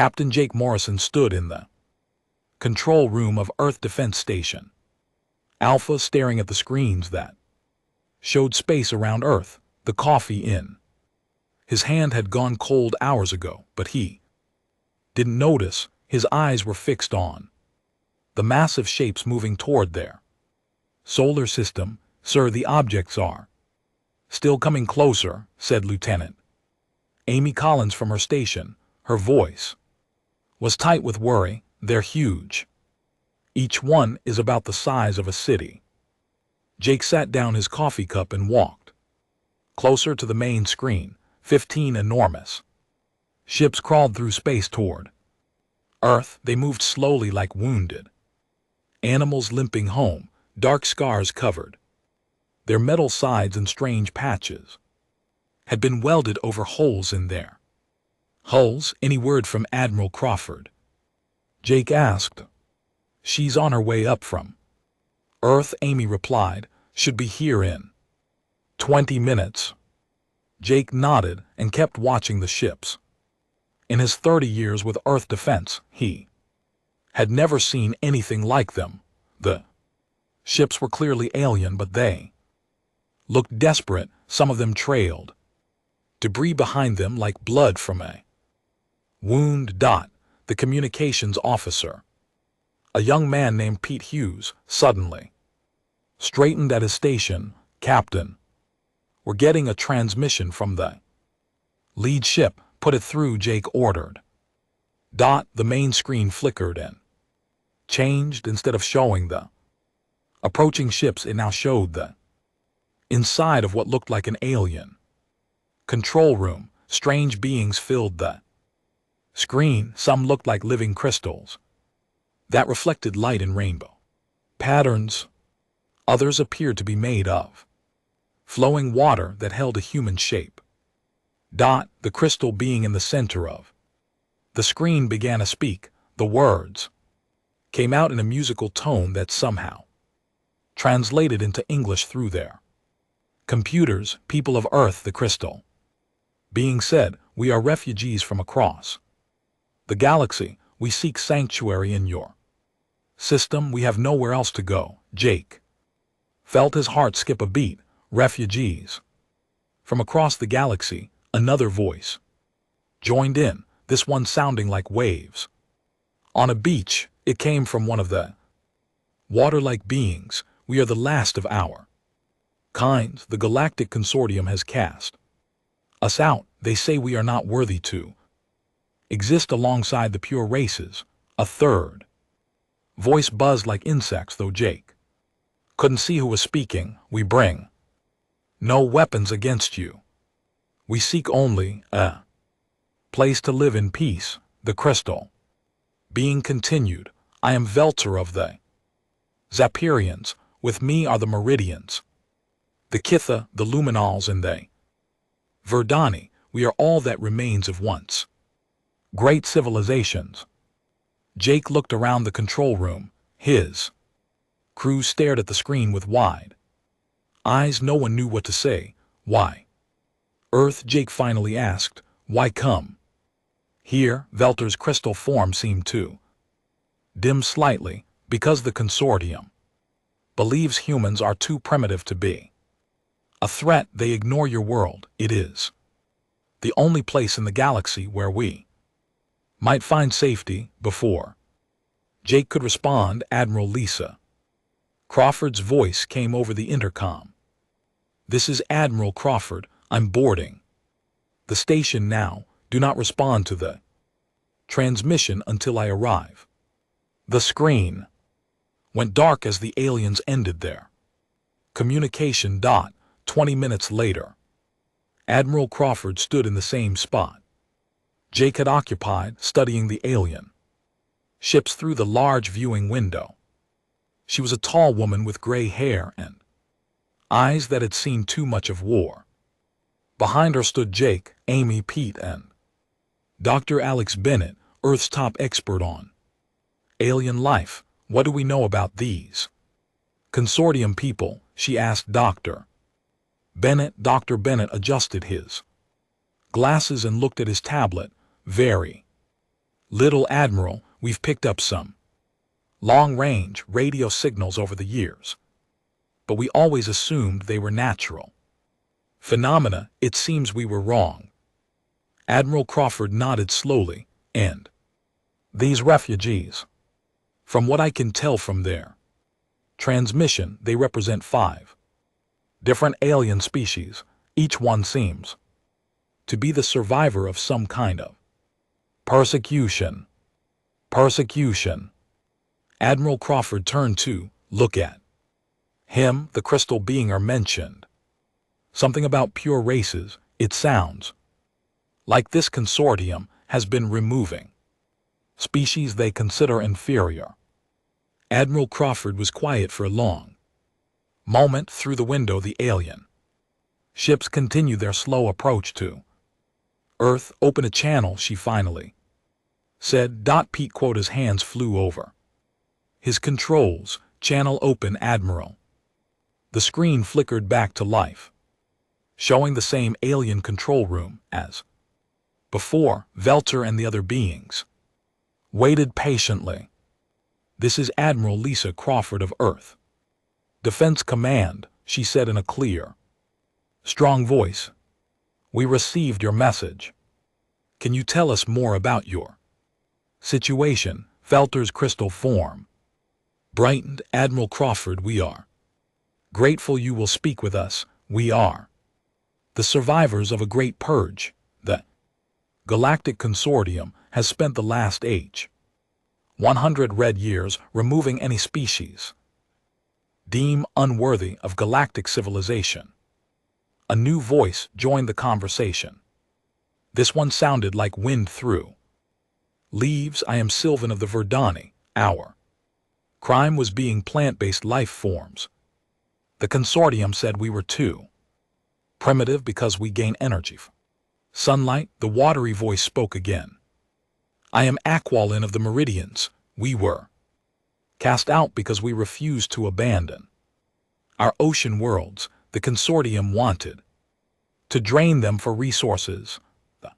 Captain Jake Morrison stood in the control room of Earth Defense Station, Alpha staring at the screens that showed space around Earth, the coffee in his hand had gone cold hours ago, but he didn't notice. His eyes were fixed on the massive shapes moving toward their solar system. Sir, the objects are still coming closer, said Lieutenant Amy Collins from her station. Her voice was tight with worry. They're huge. Each one is about the size of a city. Jake sat down his coffee cup and walked closer to the main screen. 15 enormous ships crawled through space toward Earth. They moved slowly like wounded animals limping home, dark scars covered their metal sides and strange patches had been welded over holes in their hulls. Any word from Admiral Crawford? Jake asked. She's on her way up from Earth, Amy replied. Should be here in 20 minutes. Jake nodded and kept watching the ships. In his 30 years with Earth Defense, he had never seen anything like them. The ships were clearly alien, but they looked desperate. Some of them trailed debris behind them like blood from a wound. The communications officer, a young man named Pete Hughes, suddenly straightened at his station. Captain, we're getting a transmission from the lead ship. Put it through, Jake ordered. The main screen flickered and changed. Instead of showing the approaching ships, it now showed the inside of what looked like an alien control room. Strange beings filled the screen. Some looked like living crystals that reflected light in rainbow patterns. Others appeared to be made of flowing water that held a human shape. The crystal being in the center of the screen began to speak. The words came out in a musical tone that somehow translated into English through their computers. People of Earth, the crystal being said, we are refugees from across the galaxy. We seek sanctuary in your system. We have nowhere else to go. Jake felt his heart skip a beat. Refugees from across the galaxy. Another voice joined in, this one sounding like waves on a beach. It came from one of the water-like beings. We are the last of our kind. The Galactic Consortium has cast us out. They say we are not worthy to exist alongside the pure races. A third voice buzzed like insects, though Jake couldn't see who was speaking. We bring no weapons against you. We seek only a place to live in peace. The crystal being continued. I am Velter of the Zapirians. With me are the Meridians, the Kitha, the Luminals, and the Verdani. We are all that remains of once great civilizations. Jake looked around the control room. His crew stared at the screen with wide eyes. No one knew what to say. Why Earth? Jake finally asked. Why come here? Velter's crystal form seemed to dim slightly. Because the consortium believes humans are too primitive to be a threat. They ignore your world. It is the only place in the galaxy where we might find safety. Before Jake could respond, Admiral Lisa Crawford's voice came over the intercom. This is Admiral Crawford. I'm boarding the station now. Do not respond to the transmission until I arrive. The screen went dark as the aliens ended their communication. 20 minutes later, Admiral Crawford stood in the same spot Jake had occupied, studying the alien ships through the large viewing window. She was a tall woman with gray hair and eyes that had seen too much of war. Behind her stood Jake, Amy, Pete, and Dr. Alex Bennett, Earth's top expert on alien life. What do we know about these consortium people? She asked Dr. Bennett. Dr. Bennett adjusted his glasses and looked at his tablet. Very Little Admiral, we've picked up some long-range radio signals over the years, but we always assumed they were natural phenomena. It seems we were wrong. Admiral Crawford nodded slowly. And these refugees, from what I can tell from their transmission, they represent 5 different alien species. Each one seems to be the survivor of some kind of persecution. Persecution. Admiral Crawford turned to look at him. The crystal being are mentioned. Something about pure races. It sounds like this consortium has been removing species they consider inferior. Admiral Crawford was quiet for a long moment. Through the window, the alien ships continued their slow approach to Earth. Open a channel, she finally said. Pete Quota's hands flew over his controls. Channel open, Admiral. The screen flickered back to life, showing the same alien control room as before. Velter and the other beings waited patiently. This is Admiral Lisa Crawford of Earth Defense Command, she said in a clear, strong voice. We received your message. Can you tell us more about your situation? Velter's crystal form brightened. Admiral Crawford, we are grateful you will speak with us. We are the survivors of a great purge. The Galactic Consortium has spent the last 100 red years removing any species deemed unworthy of galactic civilization. A new voice joined the conversation. This one sounded like wind through leaves. I am Sylvan of the Verdani. Our crime was being plant-based life forms. The consortium said we were too primitive because we gain energy from sunlight. The watery voice spoke again. I am Aqualin of the Meridians. We were cast out because we refused to abandon our ocean worlds. The consortium wanted to drain them for resources. The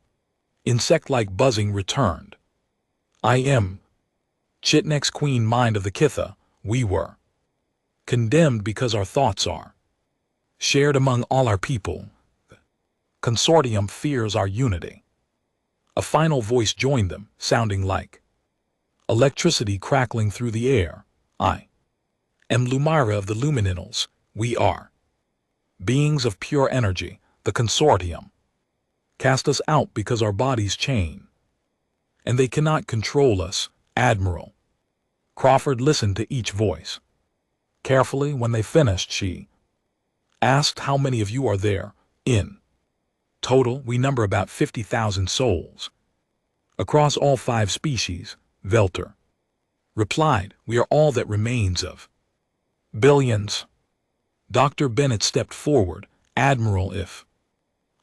insect-like buzzing returned. I am Chitnek's queen mind of the Kitha. We were condemned because our thoughts are shared among all our people. The consortium fears our unity. A final voice joined them, sounding like electricity crackling through the air. I am Lumira of the Lumininals. We are beings of pure energy. The consortium cast us out because our bodies chain, and they cannot control us. Admiral Crawford listened to each voice carefully. When they finished, she asked, how many of you are there? In total, we number about 50,000 souls across all 5 species. Velter replied, we are all that remains of billions. Dr. Bennett stepped forward. Admiral, if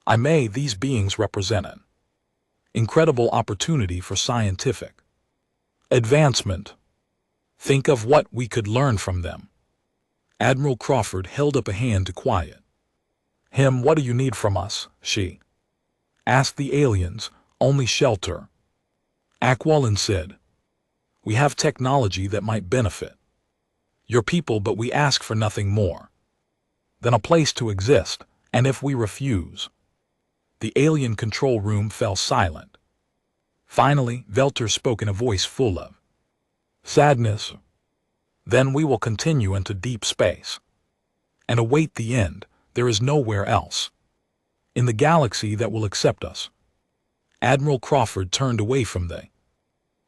I may, these beings represent an incredible opportunity for scientific advancement. Think of what we could learn from them. Admiral Crawford held up a hand to quiet him. What do you need from us? She asked the aliens. Only shelter. Aqualin said, we have technology that might benefit your people, but we ask for nothing more than a place to exist. And if we refuse? The alien control room fell silent. Finally, Velter spoke in a voice full of sadness. Then we will continue into deep space and await the end. There is nowhere else in the galaxy that will accept us. Admiral Crawford turned away from the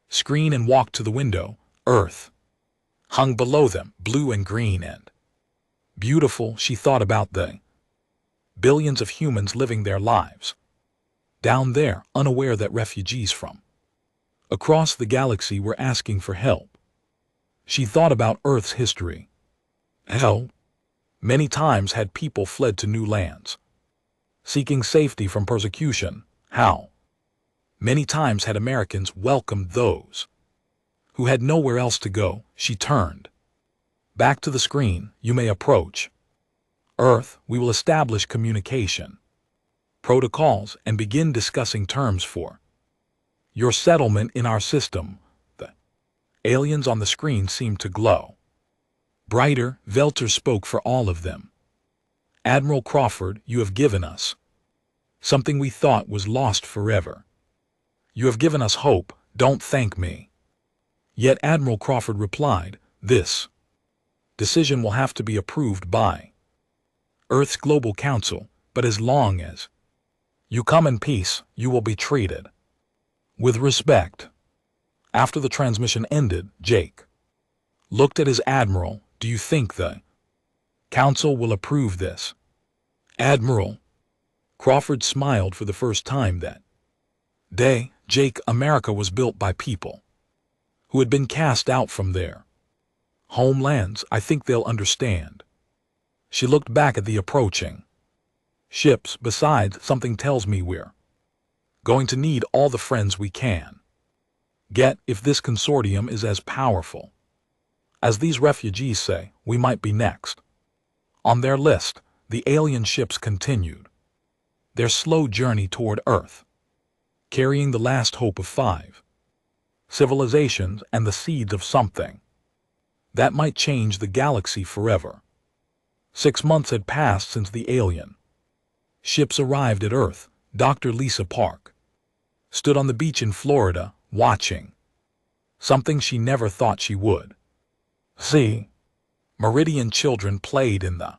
screen and walked to the window. Earth hung below them, blue and green and beautiful. She thought about the billions of humans living their lives down there, unaware that refugees from across the galaxy were asking for help. She thought about Earth's history. Hell, many times had people fled to new lands, seeking safety from persecution. How many times had Americans welcomed those who had nowhere else to go? She turned back to the screen. You may approach Earth. We will establish communication protocols and begin discussing terms for Your settlement in our system. The aliens on the screen seemed to glow. Brighter, Velter spoke for all of them. Admiral Crawford, you have given us something we thought was lost forever. You have given us hope, don't thank me. Yet Admiral Crawford replied, this decision will have to be approved by Earth's Global Council, but as long as you come in peace, you will be treated with respect. After the transmission ended, Jake looked at his admiral. Do you think the council will approve this? Admiral Crawford smiled for the first time that day. Jake, America was built by people who had been cast out from their homelands. I think they'll understand. She looked back at the approaching ships. Besides, something tells me we're going to need all the friends we can get. If this consortium is as powerful as these refugees say, we might be next on their list. The alien ships continued their slow journey toward Earth, carrying the last hope of 5 civilizations and the seeds of something that might change the galaxy forever. 6 months had passed since the alien ships arrived at Earth. Dr. Lisa Park stood on the beach in Florida, watching something she never thought she would see. Meridian children played in the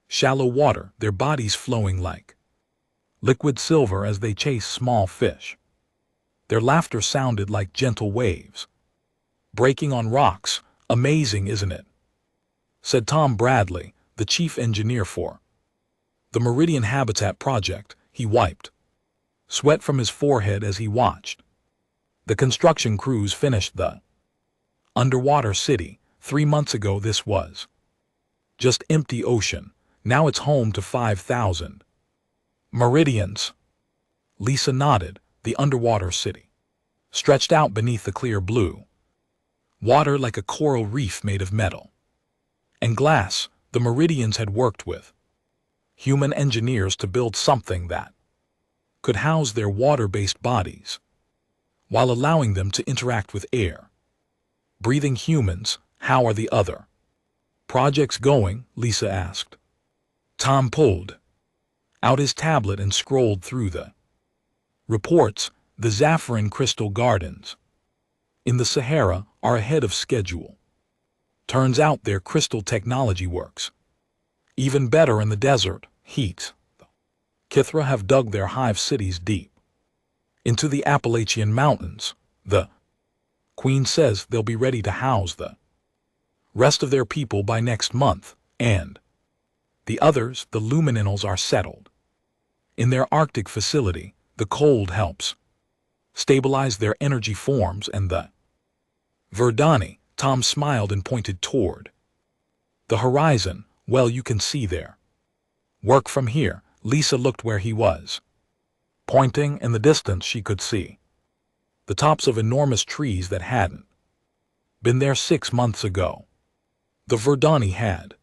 shallow water, their bodies flowing like liquid silver as they chased small fish. Their laughter sounded like gentle waves breaking on rocks. Amazing, isn't it? Said Tom Bradley, the chief engineer for the Meridian Habitat Project. He wiped sweat from his forehead as he watched the construction crews finish the underwater city. 3 months ago this was just empty ocean. Now it's home to 5,000 Meridians. Lisa nodded. The underwater city stretched out beneath the clear blue water like a coral reef made of metal and glass. The Meridians had worked with human engineers to build something that could house their water-based bodies while allowing them to interact with air breathing humans. How are the other projects going? Lisa asked. Tom pulled out his tablet and scrolled through the reports. The Zaffarin Crystal Gardens in the Sahara are ahead of schedule. Turns out their crystal technology works even better in the desert heat. Kithra have dug their hive cities deep into the Appalachian Mountains. The Queen says they'll be ready to house the rest of their people by next month, and the others, the Lumininals, are settled in their Arctic facility. The cold helps stabilize their energy forms and the Verdani. Tom smiled and pointed toward the horizon. Well, you can see their work from here. Lisa looked where he was pointing. In the distance she could see the tops of enormous trees that hadn't been there 6 months ago. The Verdani had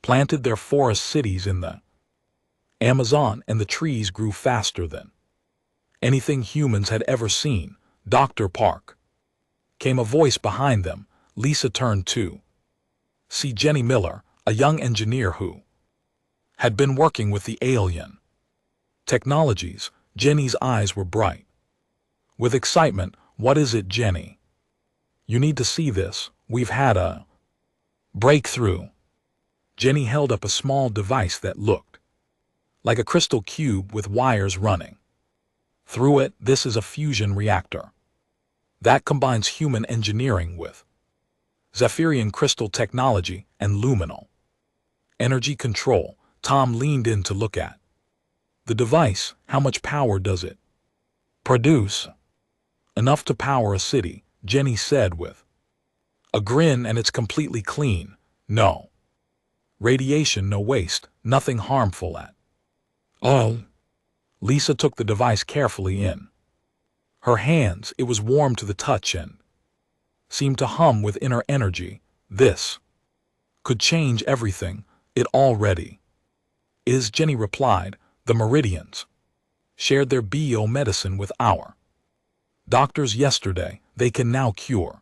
planted their forest cities in the Amazon, and the trees grew faster than anything humans had ever seen. Dr. Park. Came a voice behind them. Lisa turned to see Jenny Miller, a young engineer who had been working with the alien technologies. Jenny's eyes were bright with excitement. What is it, Jenny? You need to see this. We've had a breakthrough. Jenny held up a small device that looked like a crystal cube with wires running through it. This is a fusion reactor that combines human engineering with Zephyrian crystal technology and luminal energy control. Tom leaned in to look at the device. How much power does it produce? Enough to power a city, Jenny said with a grin. And it's completely clean. No radiation, no waste, nothing harmful at all. Lisa took the device carefully in her hands. It was warm to the touch and seemed to hum with inner energy. This could change everything. It already is, Jenny replied. The Meridians shared their biomedicine with our Doctors yesterday, they can now cure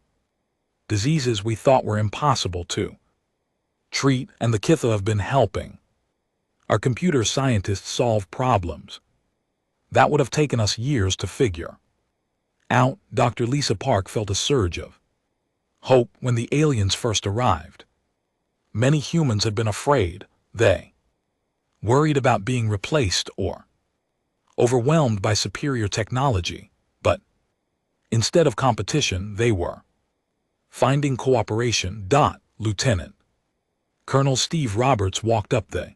diseases we thought were impossible to treat, and the Kitha have been helping our computer scientists solve problems that would have taken us years to figure out. Dr. Lisa Park felt a surge of hope when the aliens first arrived. Many humans had been afraid. They worried about being replaced or overwhelmed by superior technology, but instead of competition, they were finding cooperation. Lieutenant Colonel Steve Roberts walked up the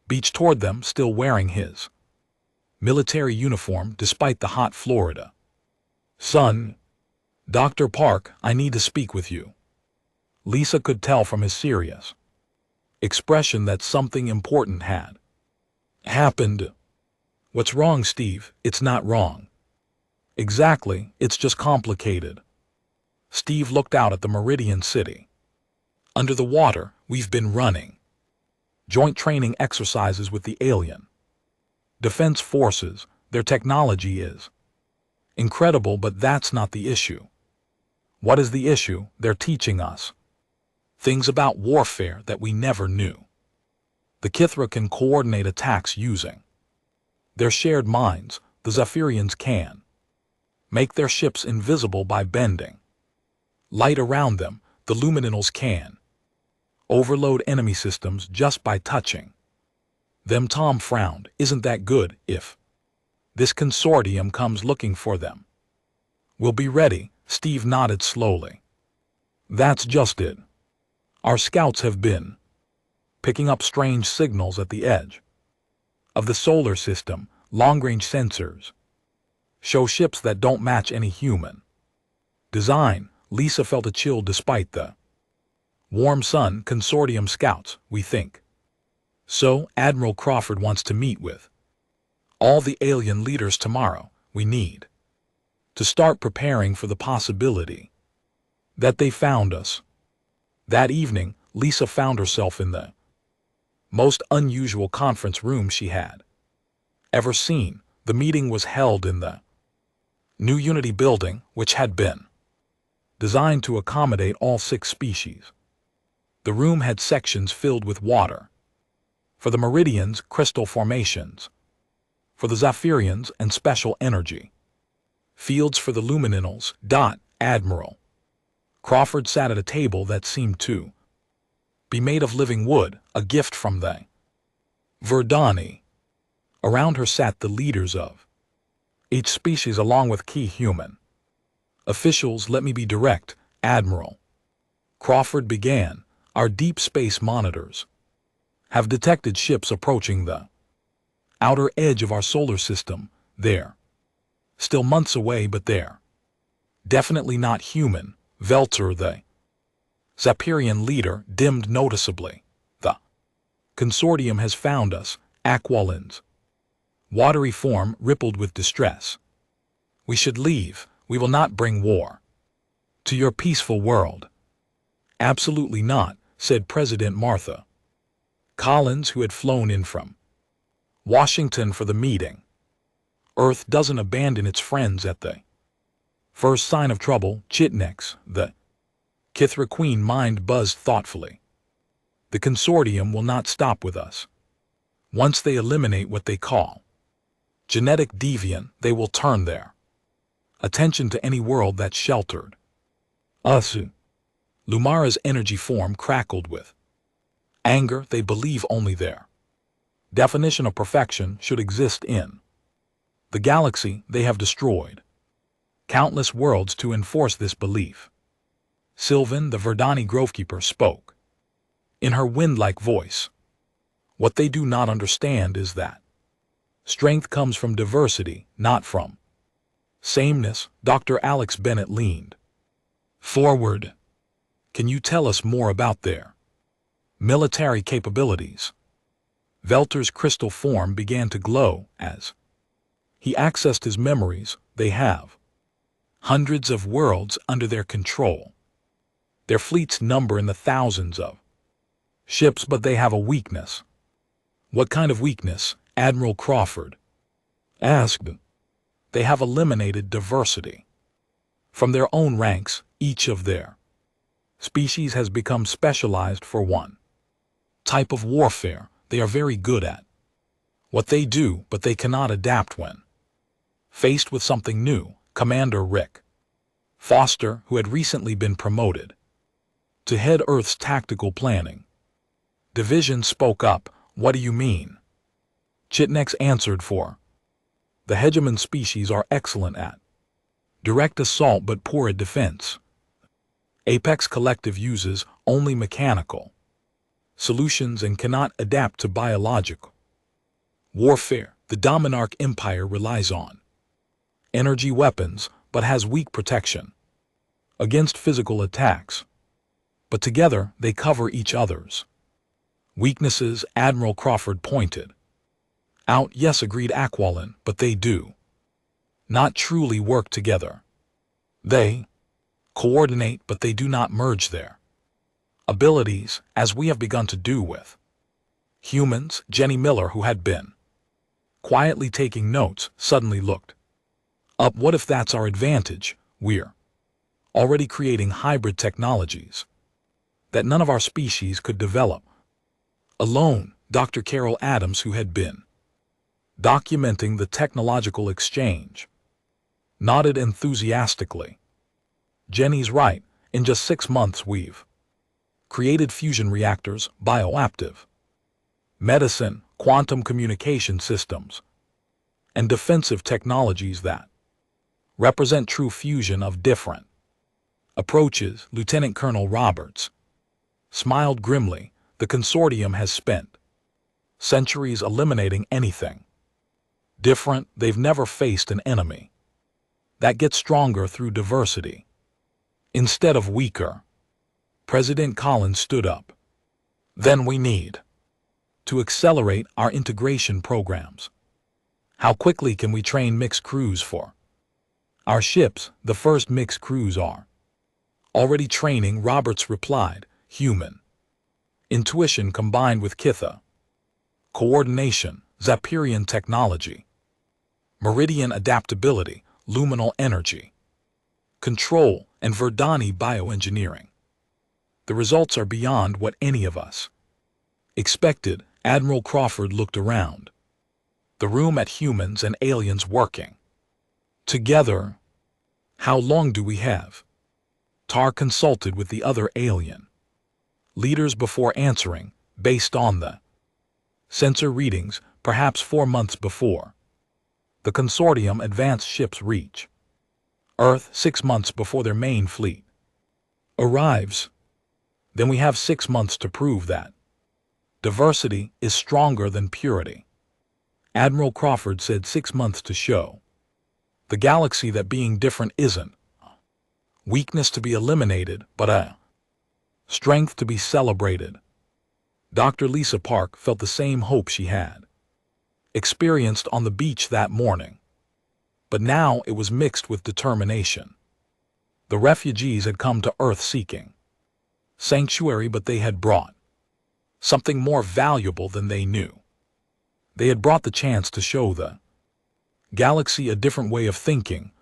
beach toward them, still wearing his military uniform despite the hot Florida sun. Dr. Park, I need to speak with you. Lisa could tell from his serious expression that something important had happened. What's wrong, Steve? It's not wrong. Exactly, it's just complicated. Steve looked out at the Meridian City. Under the water, we've been running joint training exercises with the alien defense forces. Their technology is incredible, but that's not the issue. What is the issue? They're teaching us things about warfare that we never knew. The Kithra can coordinate attacks using their shared minds. The Zephyrians can make their ships invisible by bending light around them. The Lumininals can overload enemy systems just by touching them. Tom frowned. Isn't that good? If this consortium comes looking for them, we'll be ready. Steve nodded slowly. That's just it. Our scouts have been picking up strange signals at the edge of the solar system. Long-range sensors show ships that don't match any human design. Lisa felt a chill despite the warm sun. Consortium scouts, we think. So, Admiral Crawford wants to meet with all the alien leaders tomorrow. We need to start preparing for the possibility that they found us. That evening, Lisa found herself in the most unusual conference room she had ever seen. The meeting was held in the new Unity building, which had been designed to accommodate all 6 species. The room had sections filled with water for the Meridians, crystal formations for the Zephyrians, and special energy fields for the Lumininals. Admiral Crawford sat at a table that seemed to be made of living wood, a gift from the Verdani. Around her sat the leaders of each species along with key human officials. Let me be direct, Admiral Crawford began. Our deep space monitors have detected ships approaching the outer edge of our solar system. They're still months away, but they're definitely not human. Velter, the Zephyrian leader, dimmed noticeably. The consortium has found us. Aqualin's watery form rippled with distress. We should leave. We will not bring war to your peaceful world. Absolutely not, said President Martha Collins, who had flown in from Washington for the meeting. Earth doesn't abandon its friends at the first sign of trouble. Chitnex, the Kithra Queen mind buzzed thoughtfully. The consortium will not stop with us. Once they eliminate what they call genetic deviant, they will turn their attention to any world that sheltered us. Lumara's energy form crackled with anger. They believe only their definition of perfection should exist in the galaxy. They have destroyed countless worlds to enforce this belief. Sylvan, the Verdani grovekeeper, spoke in her wind-like voice. What they do not understand is that strength comes from diversity, not from sameness. Dr. Alex Bennett leaned forward. Can you tell us more about their military capabilities? Velter's crystal form began to glow as he accessed his memories. They have hundreds of worlds under their control. Their fleets number in the thousands of ships, but they have a weakness. What kind of weakness? Admiral Crawford asked. They have eliminated diversity. From their own ranks, each of their species has become specialized for one type of warfare they are very good at. What they do, but they cannot adapt when faced with something new. Commander Rick Foster, who had recently been promoted to head Earth's tactical planning division, spoke up. "What do you mean?" Chitnex answered for. "The hegemon species are excellent at direct assault but poor at defense. Apex Collective uses only mechanical solutions and cannot adapt to biological warfare. The Dominarch Empire relies on energy weapons but has weak protection against physical attacks. But together they cover each other's weaknesses," Admiral Crawford pointed out. "Yes," agreed Aqualin, "but they do not truly work together. They coordinate, but they do not merge their abilities, as we have begun to do with humans." Jenny Miller, who had been quietly taking notes, suddenly looked up. "What if that's our advantage? We're already creating hybrid technologies that none of our species could develop alone." Dr. Carol Adams, who had been documenting the technological exchange, nodded enthusiastically. "Jenny's right. In just 6 months we've created fusion reactors, bioactive medicine, quantum communication systems, and defensive technologies that represent true fusion of different approaches." Lieutenant Colonel Roberts smiled grimly. "The consortium has spent centuries eliminating anything different. They've never faced an enemy that gets stronger through diversity instead of weaker." President Collins stood up. "Then we need to accelerate our integration programs. How quickly can we train mixed crews for our ships?" "The first mixed crews are already training," Roberts replied. "Human intuition combined with Kitha coordination, Zapirian technology, Meridian adaptability, luminal energy control, and Verdani bioengineering. The results are beyond what any of us expected." Admiral Crawford looked around the room at humans and aliens working together. "How long do we have?" Tar consulted with the other alien leaders before answering. "Based on the sensor readings, perhaps 4 months before the consortium advanced ships reach Earth, 6 months before their main fleet arrives. Then we have 6 months to prove that diversity is stronger than purity." Admiral Crawford said. 6 months to show the galaxy that being different isn't weakness to be eliminated, but a strength to be celebrated. Dr. Lisa Park felt the same hope she had experienced on the beach that morning. But now it was mixed with determination. The refugees had come to Earth seeking sanctuary, but they had brought something more valuable than they knew. They had brought the chance to show the galaxy a different way of thinking.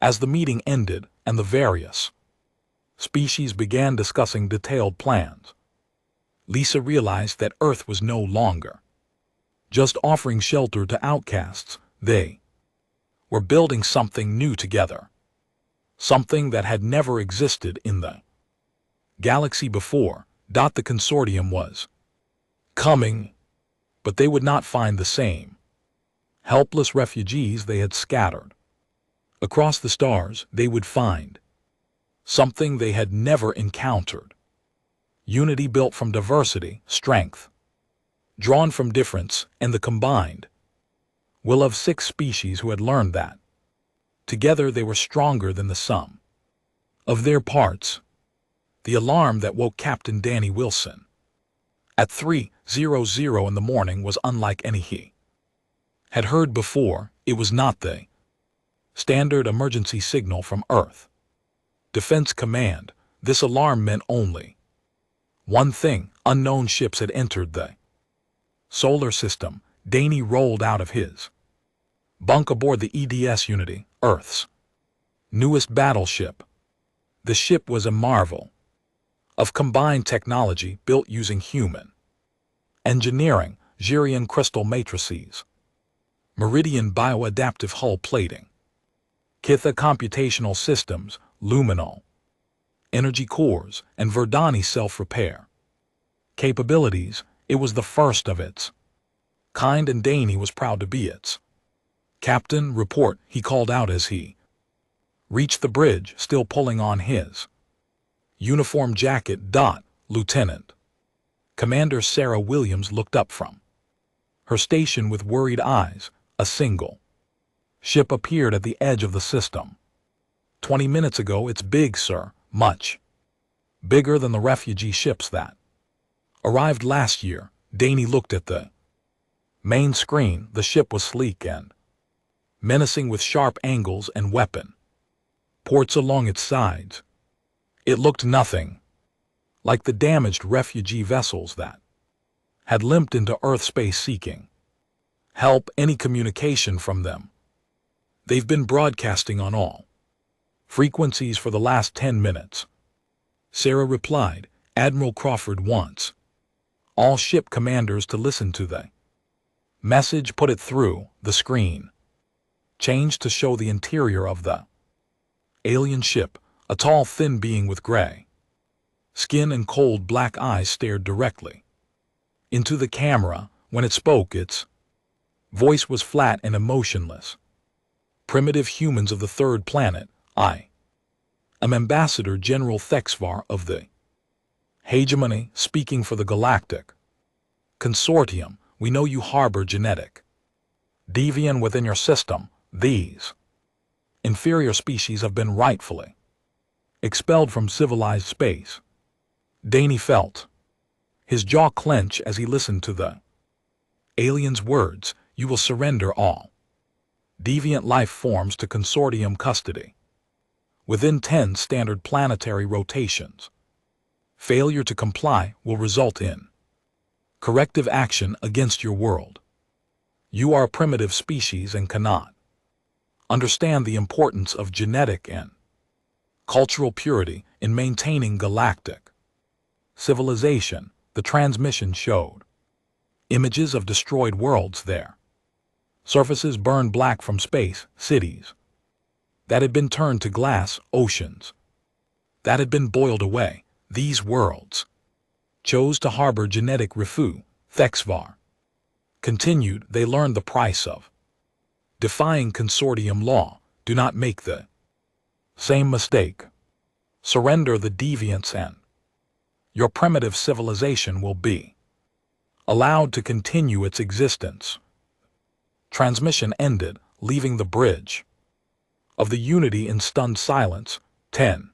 As the meeting ended and the various species began discussing detailed plans, Lisa realized that Earth was no longer just offering shelter to outcasts. They were building something new together, something that had never existed in the galaxy before. The consortium was coming, but they would not find the same helpless refugees they had scattered across the stars. They would find something they had never encountered. Unity built from diversity, strength drawn from difference, and the combined will of 6 species who had learned that together they were stronger than the sum of their parts. The alarm that woke Captain Danny Wilson at 3:00 in the morning was unlike any he had heard before. It was not the standard emergency signal from Earth Defense Command. This alarm meant only one thing: unknown ships had entered the solar system. Danny rolled out of his Bunk aboard the EDS Unity, Earth's newest battleship. The ship was a marvel of combined technology built using human engineering, Girian crystal matrices, Meridian bioadaptive hull plating, Kitha computational systems, luminol, energy cores, and Verdani self-repair capabilities. It was the first of its kind, and Danny was proud to be its captain. Report, he called out as he reached the bridge, still pulling on his uniform jacket. Lieutenant Commander Sarah Williams looked up from her station with worried eyes. A single ship appeared at the edge of the system. 20 minutes ago. It's big, sir, much bigger than the refugee ships that arrived last year. Danny looked at the main screen. The ship was sleek and menacing, with sharp angles and weapon ports along its sides. It looked nothing like the damaged refugee vessels that had limped into Earth space seeking help. Any communication from them? They've been broadcasting on all frequencies for the last 10 minutes. Sarah replied. Admiral Crawford wants all ship commanders to listen to the message. Put it through. The screen changed to show the interior of the alien ship. A tall, thin being with gray skin and cold black eyes stared directly into the camera. When it spoke, its voice was flat and emotionless. Primitive humans of the third planet, I am Ambassador General Thexvar of the Hegemony, speaking for the Galactic Consortium. We know you harbor genetic deviant within your system. These inferior species have been rightfully expelled from civilized space. Danny felt his jaw clench as he listened to the alien's words. You will surrender all deviant life forms to consortium custody within 10 standard planetary rotations. Failure to comply will result in corrective action against your world. You are a primitive species and cannot understand the importance of genetic and cultural purity in maintaining galactic civilization. The transmission showed images of destroyed worlds. Their surfaces burned black from space, cities that had been turned to glass, oceans that had been boiled away. These worlds chose to harbor genetic refu. Thexvar continued. They learned the price of defying consortium law. Do not make the same mistake. Surrender the deviants and your primitive civilization will be allowed to continue its existence. Transmission ended, leaving the bridge of the Unity in stunned silence. 10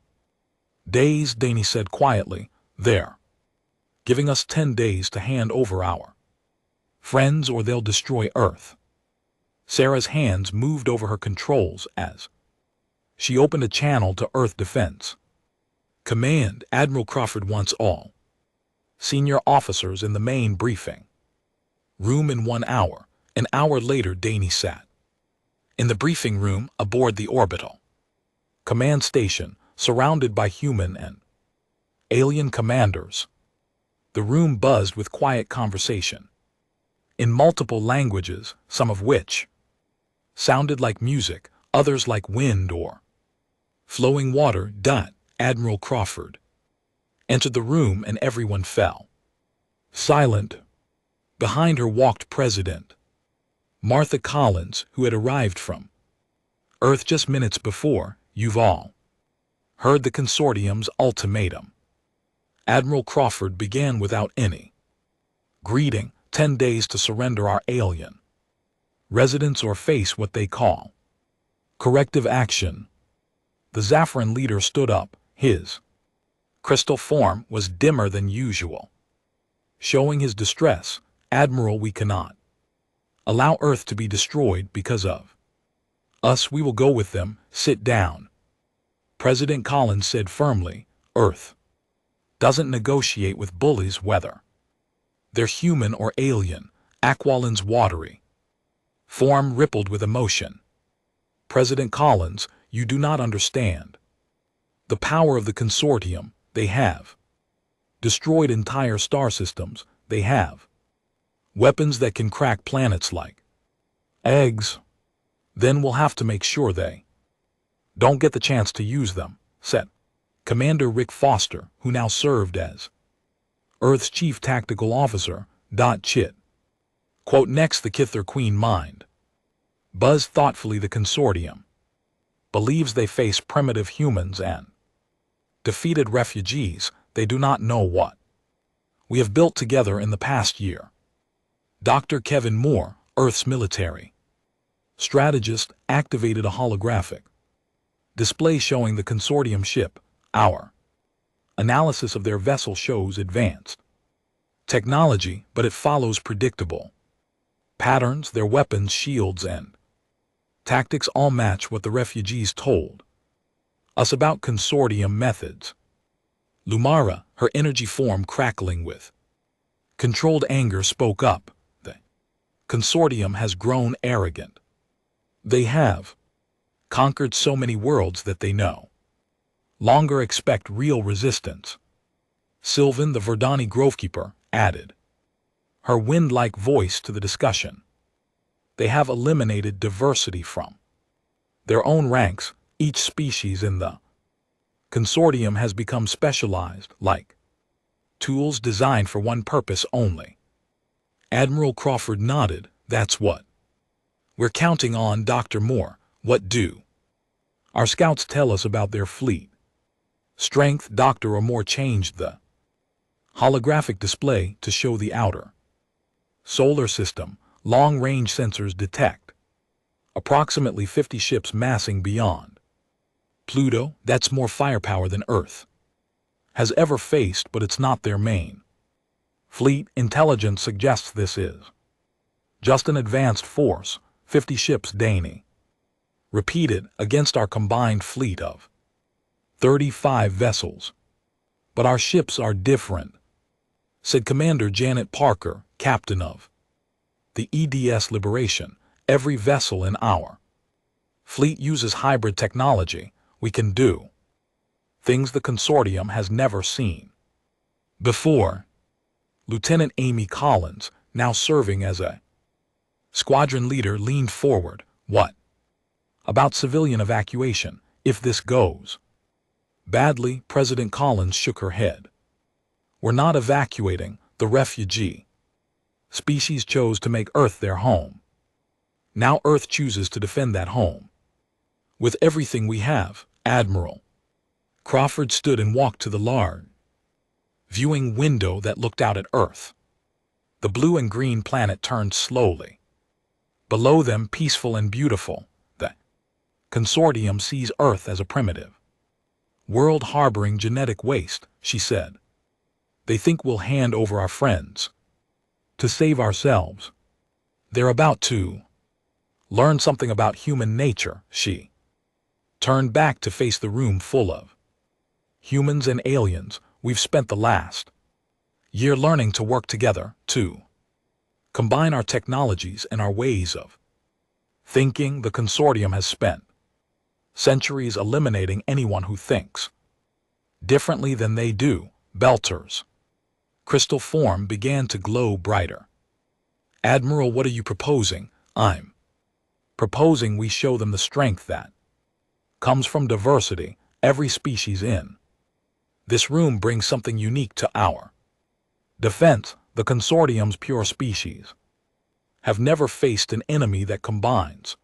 days, Danny said quietly. They're giving us 10 days to hand over our friends or they'll destroy Earth. Sarah's hands moved over her controls as she opened a channel to Earth Defense Command. Admiral Crawford wants all senior officers in the main briefing room in 1 hour. An hour later, Danny sat in the briefing room aboard the orbital command station, surrounded by human and alien commanders. The room buzzed with quiet conversation in multiple languages, some of which sounded like music, others like wind or flowing water. Admiral Crawford entered the room and everyone fell silent. Behind her walked President Martha Collins, who had arrived from Earth just minutes before. You've all heard the consortium's ultimatum. Admiral Crawford began without any greeting. 10 days to surrender our alien residents or face what they call corrective action. The Zafran leader stood up. His crystal form was dimmer than usual, showing his distress. Admiral, we cannot allow Earth to be destroyed because of us. We will go with them. Sit down. President Collins said firmly. Earth doesn't negotiate with bullies, whether they're human or alien. Aqualin's watery Form rippled with emotion. President Collins, you do not understand. The power of the consortium, they have. Destroyed entire star systems, they have. Weapons that can crack planets like eggs. Then we'll have to make sure they don't get the chance to use them, said Commander Rick Foster, who now served as Earth's Chief Tactical Officer. Chit. Quote, next the Kither Queen mind. Buzz thoughtfully the consortium believes they face primitive humans and defeated refugees. They do not know what we have built together in the past year. Dr. Kevin Moore, Earth's military strategist, activated a holographic display showing the consortium ship. Our analysis of their vessel shows advanced technology, but it follows predictable patterns. Their weapons, shields, and tactics all match what the refugees told us about consortium methods. Lumara, her energy form crackling with controlled anger, spoke up. The consortium has grown arrogant. They have conquered so many worlds that they no longer expect real resistance. Sylvan, the Verdani Grovekeeper, added her wind-like voice to the discussion. They have eliminated diversity from their own ranks. Each species in the consortium has become specialized, like tools designed for one purpose only. Admiral Crawford nodded. That's what we're counting on, Dr. Moore. What do our scouts tell us about their fleet strength? Dr. Moore changed the holographic display to show the outer solar system. Long-range sensors detect approximately 50 ships massing beyond Pluto. That's more firepower than Earth has ever faced, but it's not their main fleet. Intelligence suggests this is just an advanced force. 50 ships, Danny repeated, against our combined fleet of 35 vessels. But our ships are different, said Commander Janet Parker, captain of the EDS Liberation. Every vessel in our fleet uses hybrid technology. We can do things the consortium has never seen before. Lieutenant Amy Collins, now serving as a squadron leader, leaned forward. What about civilian evacuation if this goes badly? President Collins shook her head. We're not evacuating. The refugee species chose to make Earth their home. Now Earth chooses to defend that home with everything we have. Admiral Crawford stood and walked to the large viewing window that looked out at Earth. The blue and green planet turned slowly. Below them, peaceful and beautiful, the consortium sees Earth as a primitive world harboring genetic waste, she said. They think we'll hand over our friends to save ourselves. They're about to learn something about human nature. She turned back to face the room full of humans and aliens. We've spent the last year learning to work together, to combine our technologies and our ways of thinking. The consortium has spent centuries eliminating anyone who thinks differently than they do. Belter's crystal form began to glow brighter. Admiral, what are you proposing? I'm proposing we show them the strength that comes from diversity. Every species in this room brings something unique to our defense. The consortium's pure species have never faced an enemy that combines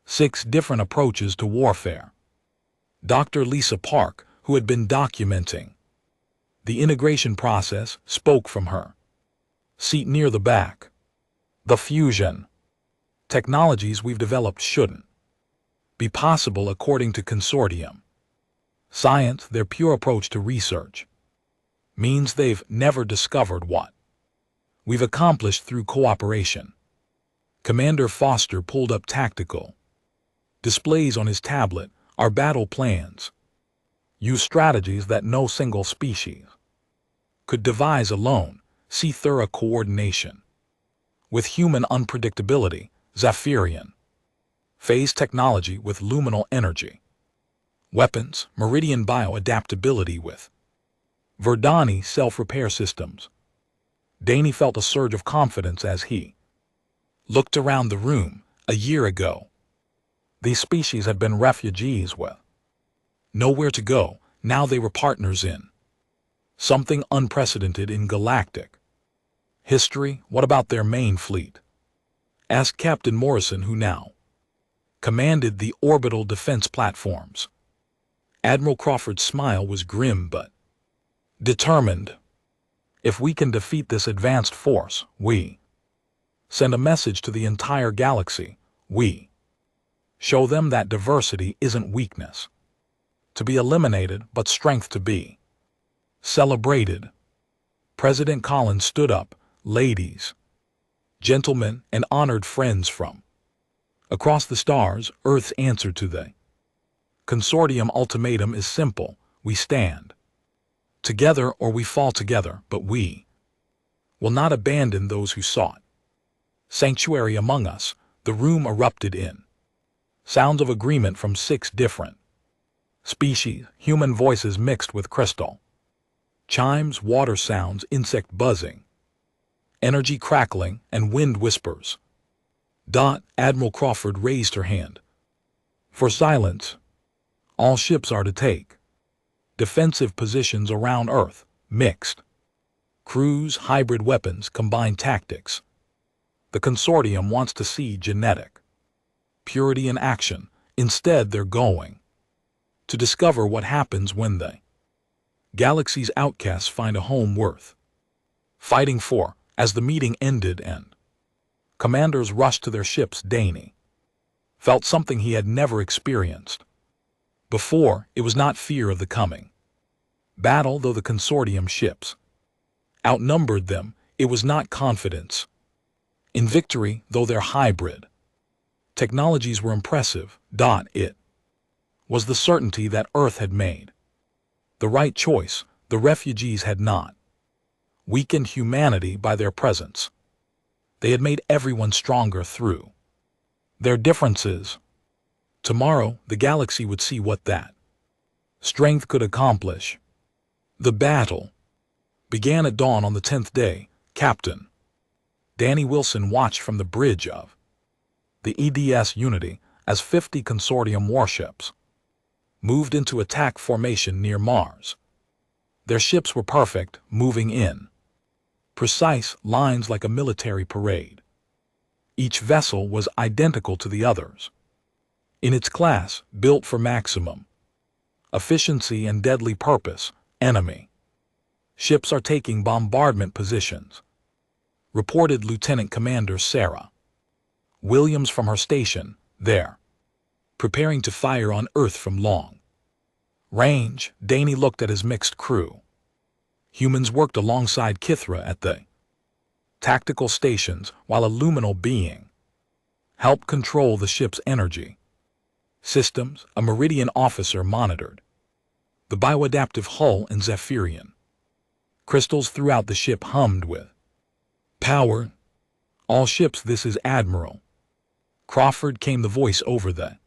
6 different approaches to warfare. Dr. Lisa Park, who had been documenting the integration process, spoke from her seat near the back. The fusion technologies we've developed shouldn't be possible according to consortium science. Their pure approach to research means they've never discovered what we've accomplished through cooperation. Commander Foster pulled up tactical displays on his tablet. Our battle plans use strategies that no single species could devise alone. See thorough coordination with human unpredictability. Zephyrian. Phase technology with luminal energy. Weapons, Meridian bioadaptability with Verdani self-repair systems. Danny felt a surge of confidence as he looked around the room. A year ago, these species had been refugees with nowhere to go. Now they were partners in something unprecedented in galactic history. What about their main fleet? Asked Captain Morrison, who now commanded the orbital defense platforms. Admiral Crawford's smile was grim but determined. If we can defeat this advanced force, we send a message to the entire galaxy. We show them that diversity isn't weakness to be eliminated, but strength to be celebrated. President Collins stood up. Ladies, gentlemen, and honored friends from across the stars, Earth's answer to the consortium ultimatum is simple. We stand together or we fall together, but we will not abandon those who sought sanctuary among us. The room erupted in sounds of agreement from 6 different species, human voices mixed with crystal chimes, water sounds, insect buzzing, energy crackling, and wind whispers. Admiral Crawford raised her hand for silence. All ships are to take defensive positions around Earth. Mixed crews, hybrid weapons, combined tactics. The consortium wants to see genetic purity in action. Instead, they're going to discover what happens when the galaxy's outcasts find a home worth fighting for. As the meeting ended and commanders rushed to their ships, Danny felt something he had never experienced before. It was not fear of the coming battle, though the consortium ships outnumbered them. It was not confidence in victory, though their hybrid technologies were impressive. It was the certainty that Earth had made the right choice. The refugees had not weakened humanity by their presence. They had made everyone stronger through their differences. Tomorrow, the galaxy would see what that strength could accomplish. The battle began at dawn on the 10th day. Captain Danny Wilson watched from the bridge of the EDS Unity as 50 consortium warships moved into attack formation near Mars. Their ships were perfect, moving in precise lines like a military parade. Each vessel was identical to the others in its class, built for maximum efficiency and deadly purpose. Enemy ships are taking bombardment positions, reported Lieutenant Commander Sarah Williams from her station there, preparing to fire on Earth from long range. Danny looked at his mixed crew. Humans worked alongside Kithra at the tactical stations, while a luminal being helped control the ship's energy systems. A Meridian officer monitored the bioadaptive hull and Zephyrian crystals throughout the ship hummed with power. All ships, this is Admiral Crawford, came the voice over the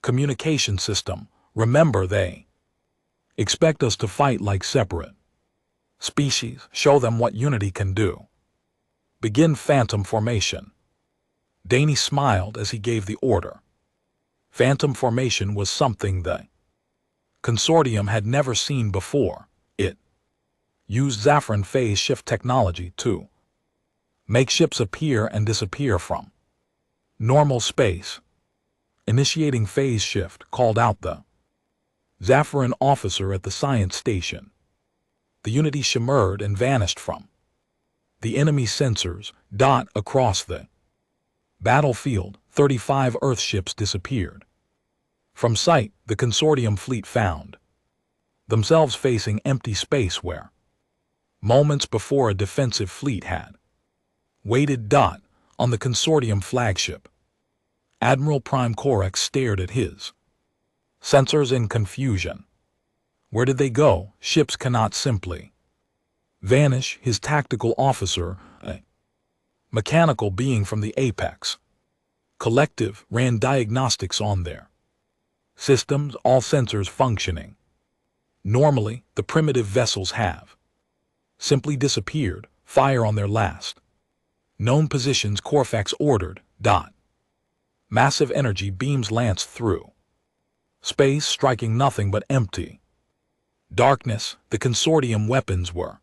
communication system. Remember, they expect us to fight like separate species. Show them what unity can do. Begin phantom formation. Danny smiled as he gave the order. Phantom formation was something the consortium had never seen before. It used Zafran phase shift technology to make ships appear and disappear from normal space. Initiating phase shift, called out the Zafran officer at the science station. The Unity shimmered and vanished from the enemy sensors. Across the battlefield, 35 Earth ships disappeared from sight. The consortium fleet found themselves facing empty space where moments before a defensive fleet had waited. On the consortium flagship, Admiral Prime Corex stared at his sensors in confusion. Where did they go? Ships cannot simply vanish. His tactical officer, a mechanical being from the apex, Collective ran diagnostics on their systems, all sensors functioning. Normally, the primitive vessels have simply disappeared, fire on their last known positions. Corfax ordered. Massive energy beams lanced through space, striking nothing but empty darkness. The consortium weapons were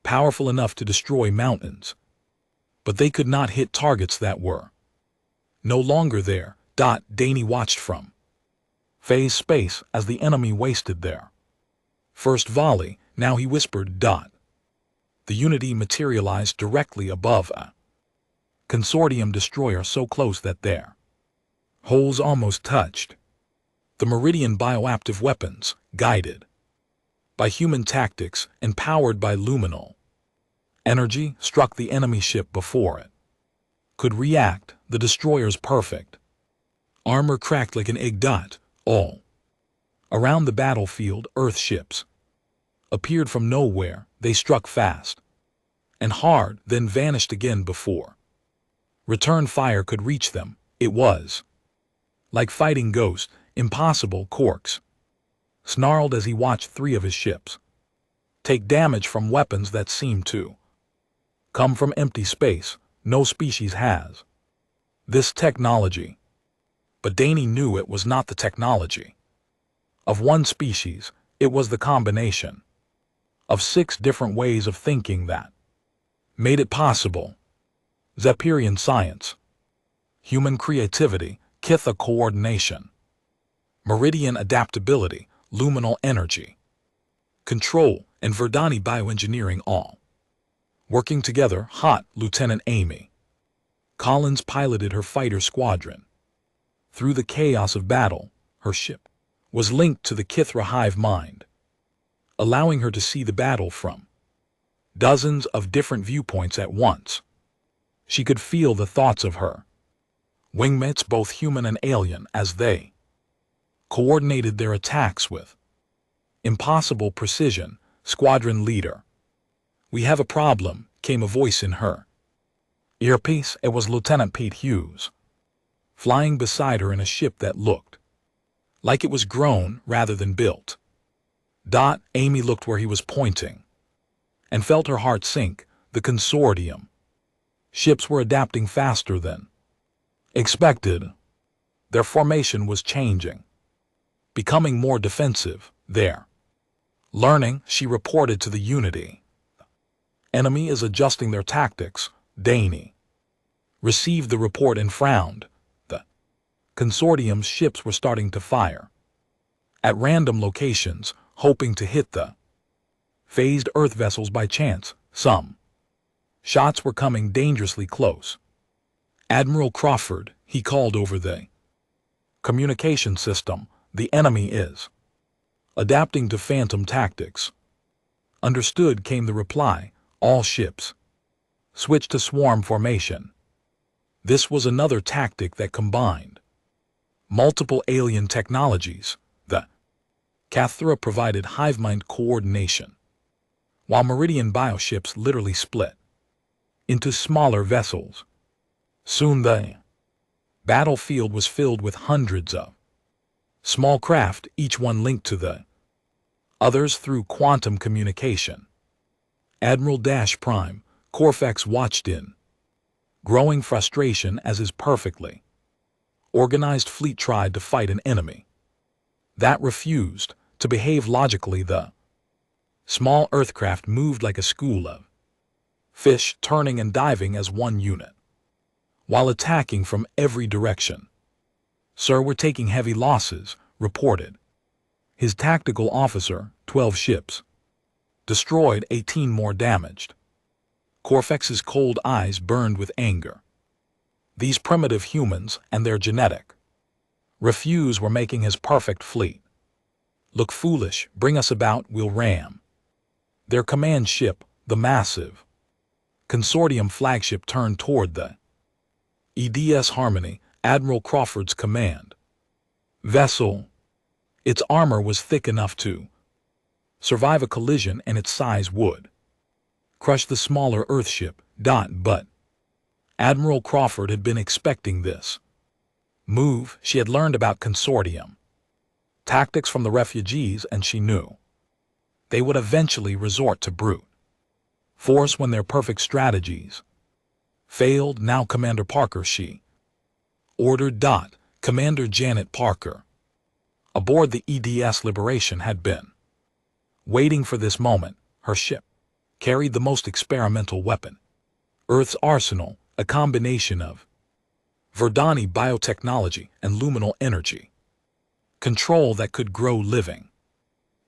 powerful enough to destroy mountains, but they could not hit targets that were no longer there. Danny watched from phase space as the enemy wasted their first volley. Now he whispered. The Unity materialized directly above a consortium destroyer, so close that their holes almost touched. The Meridian bioactive weapons, guided by human tactics and powered by luminal energy, struck the enemy ship before it could react. The destroyer's perfect armor cracked like an egg. All around the battlefield, Earth ships appeared from nowhere. They struck fast and hard, then vanished again before return fire could reach them. It was like fighting ghosts. Impossible. Corks snarled as he watched 3 of his ships take damage from weapons that seemed to come from empty space. No species has this technology, but Danny knew it was not the technology of one species. It was the combination of 6 different ways of thinking that made it possible. Zephyrian science, human creativity, Kitha coordination, Meridian adaptability, luminal energy control, and Verdani bioengineering, all working together. Lieutenant Amy Collins piloted her fighter squadron through the chaos of battle. Her ship was linked to the Kithra hive mind, allowing her to see the battle from dozens of different viewpoints at once. She could feel the thoughts of her wingmates, both human and alien, as they coordinated their attacks with impossible precision. Squadron leader, "We have a problem," came a voice in her earpiece. It was Lieutenant Pete Hughes, flying beside her in a ship that looked like it was grown rather than built. Amy looked where he was pointing and felt her heart sink. The consortium ships were adapting faster than expected. Their formation was changing, becoming more defensive. They're learning, she reported to the Unity. Enemy is adjusting their tactics. Danny received the report and frowned. The consortium's ships were starting to fire at random locations, hoping to hit the phased Earth vessels by chance. Some shots were coming dangerously close. "Admiral Crawford," he called over the communication system, "the enemy is adapting to phantom tactics." "Understood," came the reply. All ships switched to swarm formation. This was another tactic that combined multiple alien technologies. The Cathra provided hivemind coordination, while Meridian bioships literally split into smaller vessels. Soon the battlefield was filled with hundreds of small craft, each one linked to the others through quantum communication. Admiral Prime Corfax watched in growing frustration as his perfectly organized fleet tried to fight an enemy that refused to behave logically. The small Earthcraft moved like a school of fish, turning and diving as one unit, while attacking from every direction. "Sir, we're taking heavy losses," reported his tactical officer. 12 ships destroyed, 18 more damaged. Corfax's cold eyes burned with anger. These primitive humans and their genetic refuse were making his perfect fleet look foolish. "Bring us about, we'll ram their command ship." The massive consortium flagship turned toward the EDS Harmony, Admiral Crawford's command vessel. Its armor was thick enough to survive a collision, and its size would crush the smaller Earthship. But Admiral Crawford had been expecting this move. She had learned about consortium tactics from the refugees, and she knew they would eventually resort to brute force when their perfect strategies failed. Now Commander Parker, she ordered. Commander Janet Parker, aboard the EDS Liberation, had been waiting for this moment. Her ship carried the most experimental weapon Earth's arsenal, a combination of Verdani biotechnology and luminal energy control that could grow living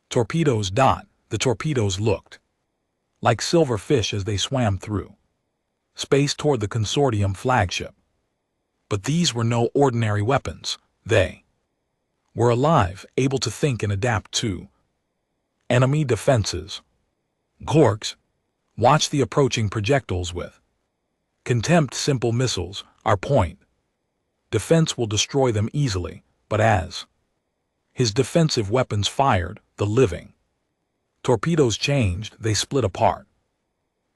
torpedoes. The torpedoes looked like silver fish as they swam through space toward the consortium flagship. But these were no ordinary weapons. They were alive, able to think and adapt to enemy defenses. Gorks watched the approaching projectiles with contempt. Simple missiles, our point. Defense will destroy them easily, but as his defensive weapons fired, the living torpedoes changed. They split apart,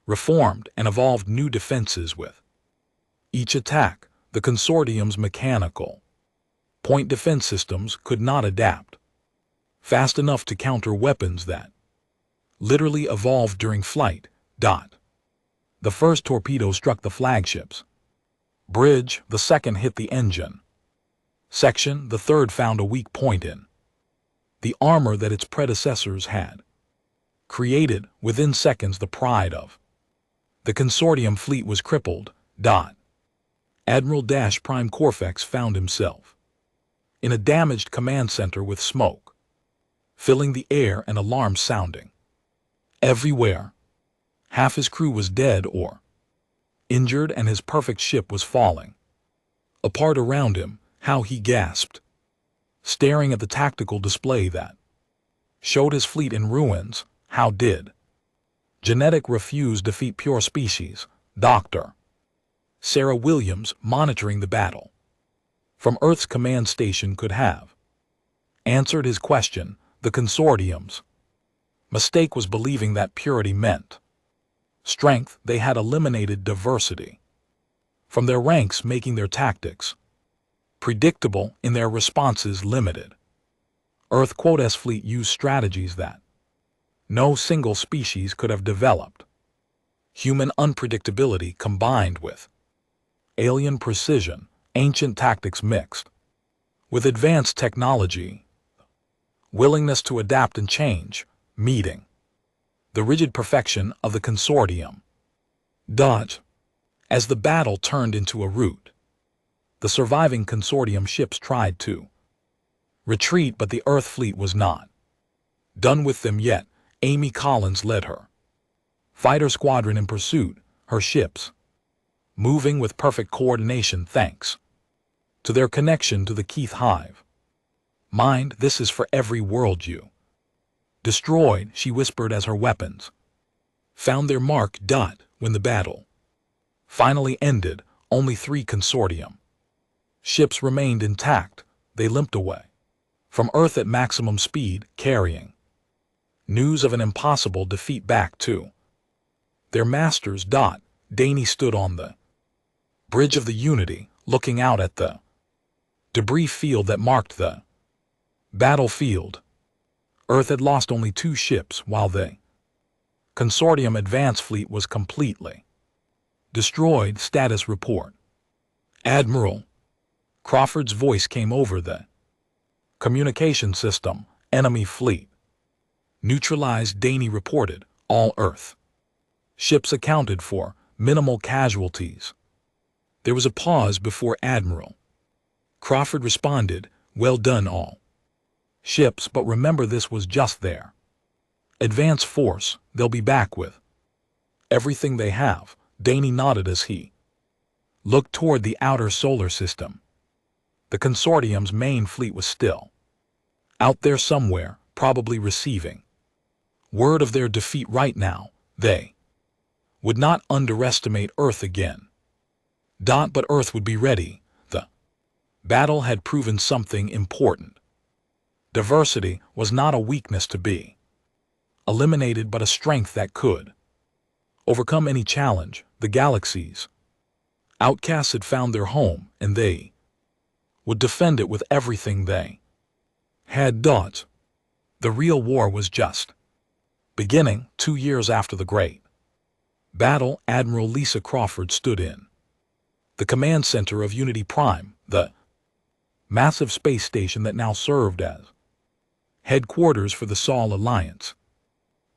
reformed, and evolved new defenses with each attack. The consortium's mechanical point defense systems could not adapt fast enough to counter weapons that literally evolved during flight. The first torpedo struck the flagship's bridge, the second hit the engine section, the third found a weak point in the armor that its predecessors had created. Within seconds, the pride of the consortium fleet was crippled. Admiral Prime Corfex found himself in a damaged command center with smoke filling the air and alarms sounding everywhere. Half his crew was dead or injured, and his perfect ship was falling apart around him. How he gasped, staring at the tactical display that showed his fleet in ruins. How did genetic refuse defeat pure species? Dr. Sarah Williams, monitoring the battle from Earth's command station, could have answered his question. The consortium's mistake was believing that purity meant strength. They had eliminated diversity from their ranks, making their tactics predictable and their responses limited. Earth's fleet used strategies that no single species could have developed. Human unpredictability combined with alien precision, ancient tactics mixed with advanced technology, willingness to adapt and change, meeting the rigid perfection of the consortium. As the battle turned into a rout, the surviving consortium ships tried to retreat, but the Earth fleet was not done with them yet. Amy Collins led her fighter squadron in pursuit, her ships moving with perfect coordination thanks to their connection to the Keith hive mind. This is for every world you destroyed, she whispered as her weapons found their mark. When the battle finally ended, only 3 consortium ships remained intact. They limped away from Earth at maximum speed, carrying news of an impossible defeat back to their masters. Danny stood on the bridge of the Unity, looking out at the debris field that marked the battlefield. Earth had lost only 2 ships, while the consortium advance fleet was completely destroyed. Status report. Admiral Crawford's voice came over the communication system. Enemy fleet neutralized. Danny reported all Earth ships accounted for, minimal casualties. There was a pause before Admiral Crawford responded, well done all ships, but remember this was just their advance force. They'll be back with everything they have. Danny nodded as he looked toward the outer solar system. The consortium's main fleet was still out there somewhere, probably receiving word of their defeat right now. They would not underestimate Earth again. But Earth would be ready. The battle had proven something important. Diversity was not a weakness to be eliminated, but a strength that could overcome any challenge. The galaxy's Outcasts had found their home, and they would defend it with everything they had got. The real war was just beginning. 2 years after the Great Battle, Admiral Lisa Crawford stood in the command center of Unity Prime, the massive space station that now served as headquarters for the Sol Alliance.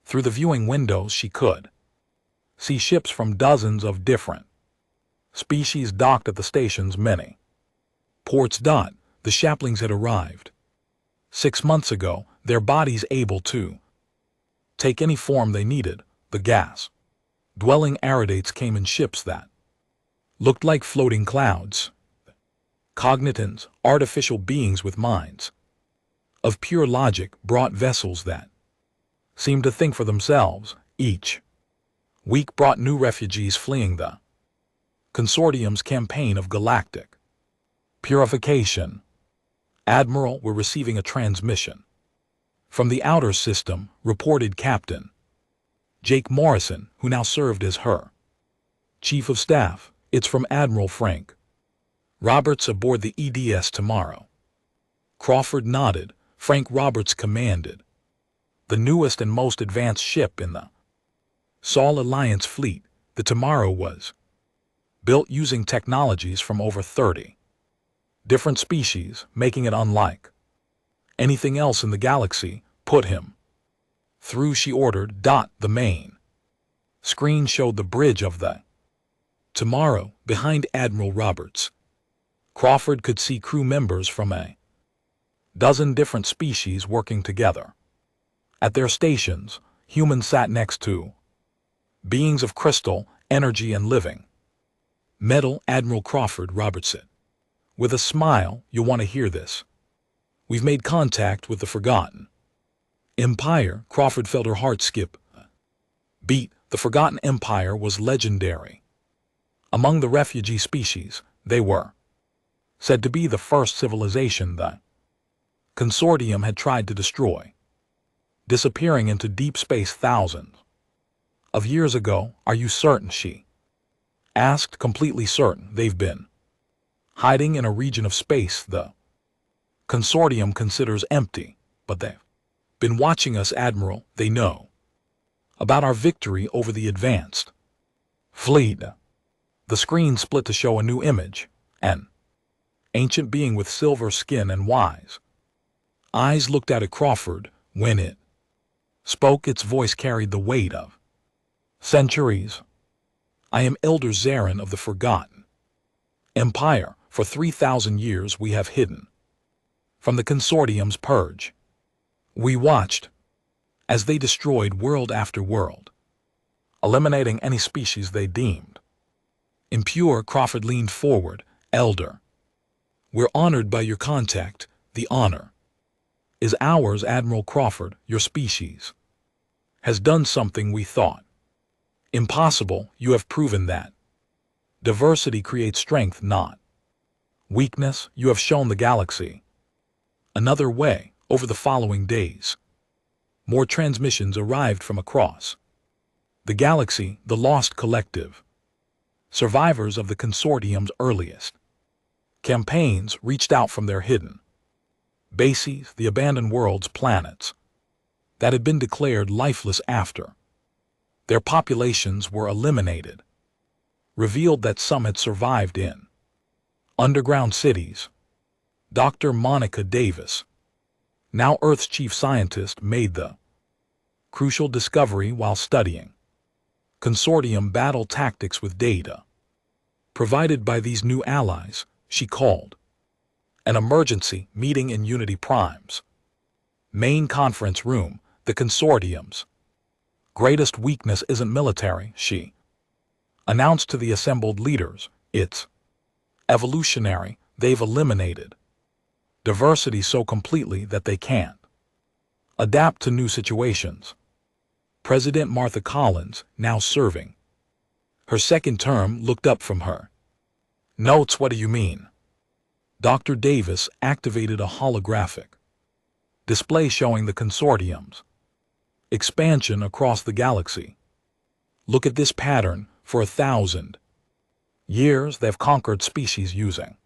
Through the viewing windows she could see ships from dozens of different species docked at the station's many ports. The Shaplings had arrived 6 months ago, their bodies able to take any form they needed. The gas-dwelling Aridates came in ships that looked like floating clouds. Cognitans, artificial beings with minds of pure logic, brought vessels that seemed to think for themselves. Each week brought new refugees fleeing the Consortium's campaign of galactic purification. Admiral, we're receiving a transmission from the outer system, reported Captain Jake Morrison, who now served as her Chief of Staff. It's from Admiral Frank Roberts aboard the EDS tomorrow. Crawford nodded. Frank Roberts commanded the newest and most advanced ship in the Sol Alliance fleet. The Tomorrow was built using technologies from over 30 different species, making it unlike anything else in the galaxy. Put him through, she ordered. The main screen showed the bridge of the Tomorrow behind Admiral Roberts. Crawford could see crew members from a dozen different species working together. At their stations, humans sat next to beings of crystal, energy, and living metal. Admiral Crawford Roberts said with a smile, "You'll want to hear this. We've made contact with the Forgotten Empire." Crawford felt her heart skip a beat. The Forgotten Empire was legendary among the refugee species. They were said to be the first civilization the Consortium had tried to destroy, disappearing into deep space thousands of years ago. Are you certain? She asked. Completely certain. They've been hiding in a region of space the Consortium considers empty, but they've been watching us, Admiral. They know about our victory over the advanced fleet. The screen split to show a new image. An ancient being with silver skin and wise eyes looked out at Crawford. When it spoke, its voice carried the weight of centuries. "I am Elder Zarin of the Forgotten Empire. For 3,000 years we have hidden from the Consortium's purge. We watched as they destroyed world after world, eliminating any species they deemed impure." Crawford leaned forward. "Elder, we're honored by your contact. The honor is ours, Admiral Crawford. Your species has done something we thought impossible. You have proven that diversity creates strength, not weakness. You have shown the galaxy another way." Over the following days, more transmissions arrived from across the galaxy. The Lost Collective, survivors of the Consortium's earliest campaigns, reached out from their hidden bases, the abandoned worlds, planets that had been declared lifeless after their populations were eliminated. Revealed that some had survived in underground cities. Dr. Monica Davis, now Earth's chief scientist, made the crucial discovery while studying Consortium battle tactics with data provided by these new allies. She called an emergency meeting in Unity Prime's main conference room. The Consortium's greatest weakness isn't military, she announced to the assembled leaders. It's evolutionary. They've eliminated diversity so completely that they can't adapt to new situations. President Martha Collins, now serving her second term, looked up from her notes. "What do you mean?" Dr. Davis activated a holographic display showing the Consortium's expansion across the galaxy. "Look at this pattern. For 1,000 Years they've conquered species using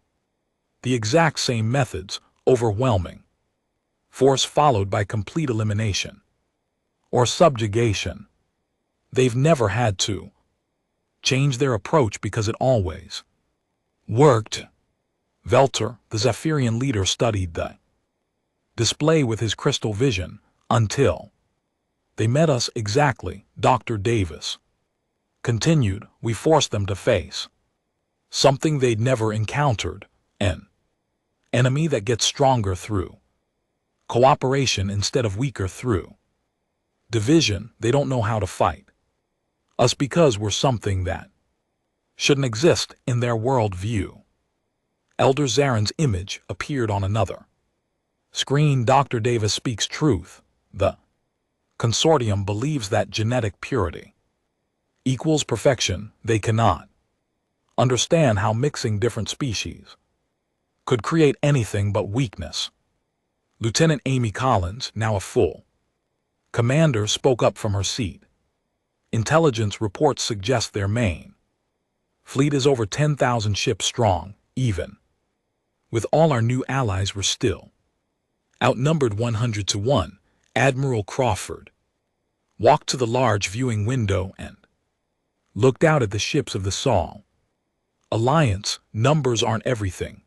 the exact same methods, overwhelming force followed by complete elimination or subjugation. They've never had to change their approach because it always worked. Velter, the Zephyrian leader, studied the display with his crystal vision until they met us exactly, Dr. Davis continued. We forced them to face something they'd never encountered, an enemy that gets stronger through cooperation instead of weaker through division. They don't know how to fight us because we're something that shouldn't exist in their world view. Elder Zarin's image appeared on another screen. Dr. Davis speaks truth. The consortium believes that genetic purity equals perfection. They cannot understand how mixing different species could create anything but weakness. Lieutenant Amy Collins, now a full commander, spoke up from her seat. Intelligence reports suggest their main fleet is over 10,000 ships strong. Even with all our new allies, we're still outnumbered 100 to 1. Admiral Crawford walked to the large viewing window and looked out at the ships of the Sol Alliance. Numbers aren't everything,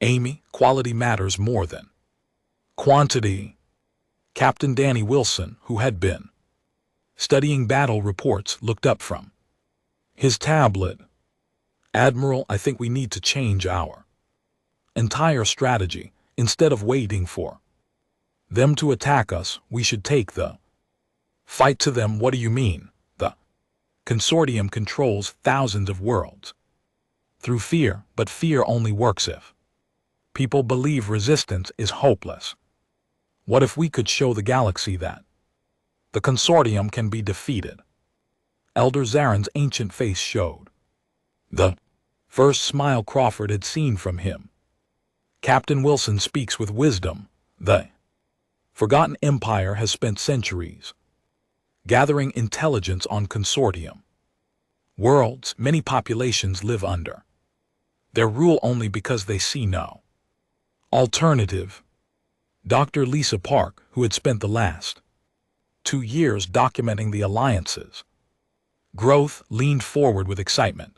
Amy. Quality matters more than quantity. Captain Danny Wilson, who had been studying battle reports, looked up from his tablet. Admiral, I think we need to change our entire strategy. Instead of waiting for them to attack us, we should take the fight to them. What do you mean? The consortium controls thousands of worlds through fear, but fear only works if people believe resistance is hopeless. What if we could show the galaxy that the consortium can be defeated? Elder Zarin's ancient face showed the first smile Crawford had seen from him. Captain Wilson speaks with wisdom. The forgotten empire has spent centuries gathering intelligence on consortium worlds. Many populations live under their rule only because they see no alternative. Dr. Lisa Park, who had spent the last 2 years documenting the Alliance's growth, leaned forward with excitement.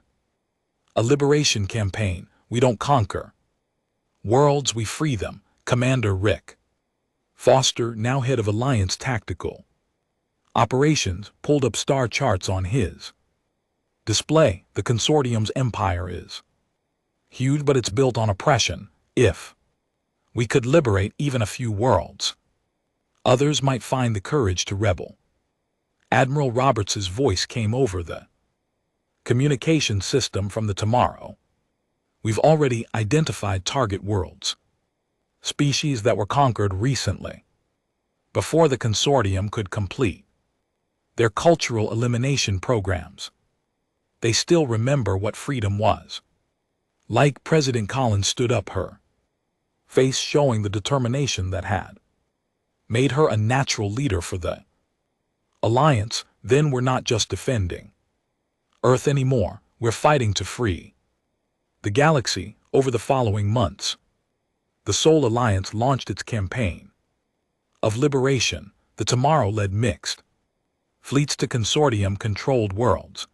A liberation campaign. We don't conquer worlds, we free them. Commander Rick Foster, now head of Alliance Tactical Operations, pulled up star charts on his display. The consortium's empire is huge, but it's built on oppression. If we could liberate even a few worlds, others might find the courage to rebel. Admiral Roberts's voice came over the communication system from the Tomorrow. We've already identified target worlds, species that were conquered recently, before the consortium could complete their cultural elimination programs. They still remember what freedom was like. President Collins stood up, her face showing the determination that had made her a natural leader for the Alliance. Then we're not just defending Earth anymore, we're fighting to free the galaxy. Over the following months, the Sol Alliance launched its campaign of liberation. The Tomorrow led mixed fleets to consortium-controlled worlds,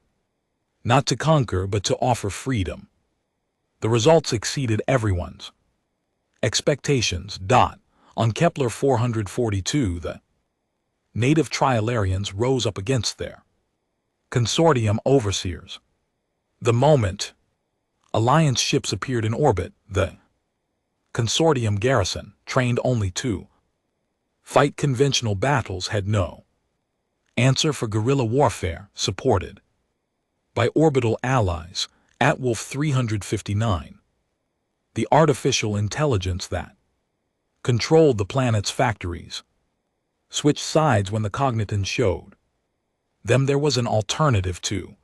not to conquer but to offer freedom. The results exceeded everyone's expectations. On Kepler 442, the native Triolarians rose up against their consortium overseers. The moment Alliance ships appeared in orbit, the consortium garrison, trained only to fight conventional battles, had no answer for guerrilla warfare, supported by orbital allies. At Wolf 359, the artificial intelligence that controlled the planet's factories, switched sides when the Cognitans showed them there was an alternative to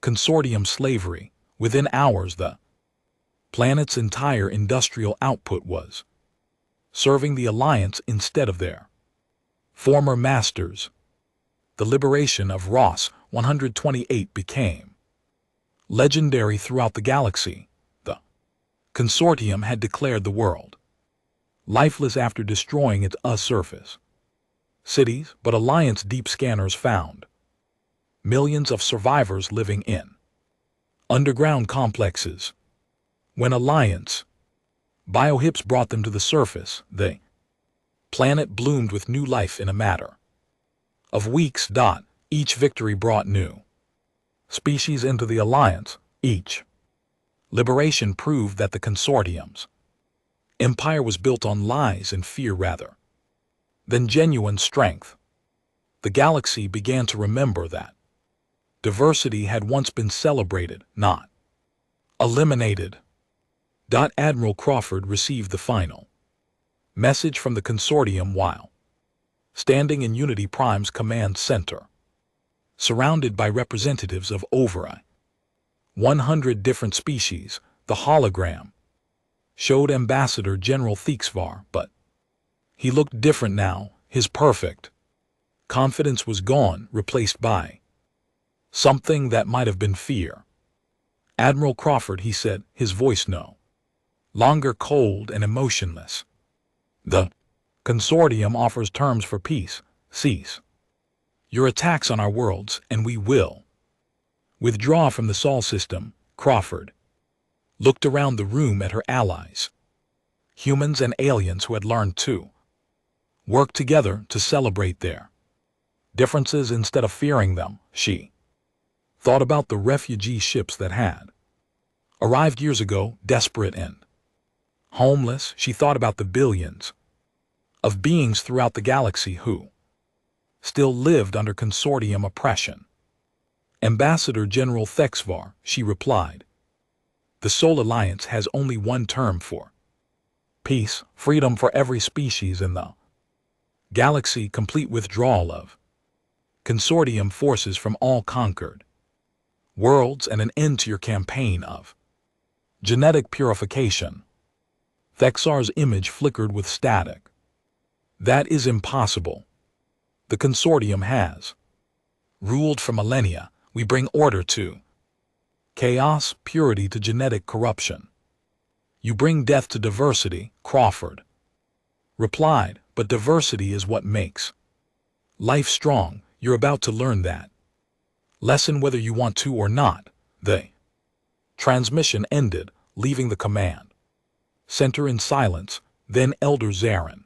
consortium slavery. Within hours, the planet's entire industrial output was serving the Alliance instead of their former masters. The liberation of Ross 128 became Legendary throughout the galaxy, the consortium had declared the world lifeless after destroying its surface cities, but Alliance deep scanners found millions of survivors living in underground complexes. When Alliance biohips brought them to the surface, the planet bloomed with new life in a matter of weeks. Each victory brought new species into the Alliance. Each liberation proved that the consortium's empire was built on lies and fear rather than genuine strength. The galaxy began to remember that diversity had once been celebrated, not eliminated. Admiral Crawford received the final message from the consortium while standing in Unity Prime's command center, surrounded by representatives of over 100 different species. The hologram showed Ambassador General Thixvar, but he looked different now. His perfect confidence was gone, replaced by something that might have been fear. Admiral Crawford, he said, his voice no longer cold and emotionless. The consortium offers terms for peace. Cease your attacks on our worlds, and we will withdraw from the Sol system. Crawford looked around the room at her allies, humans and aliens who had learned to work together to celebrate their differences instead of fearing them. She thought about the refugee ships that had arrived years ago, desperate and homeless. She thought about the billions of beings throughout the galaxy who still lived under consortium oppression. Ambassador General Thixvar, she replied, the Sol Alliance has only one term for peace: freedom for every species in the galaxy, complete withdrawal of consortium forces from all conquered worlds, and an end to your campaign of genetic purification. Thexar's image flickered with static. That is impossible. The consortium has ruled for millennia. We bring order to chaos, purity to genetic corruption. You bring death to diversity, Crawford replied, but diversity is what makes life strong. You're about to learn that lesson whether you want to or not. The transmission ended, leaving the command center in silence. Then Elder Zarin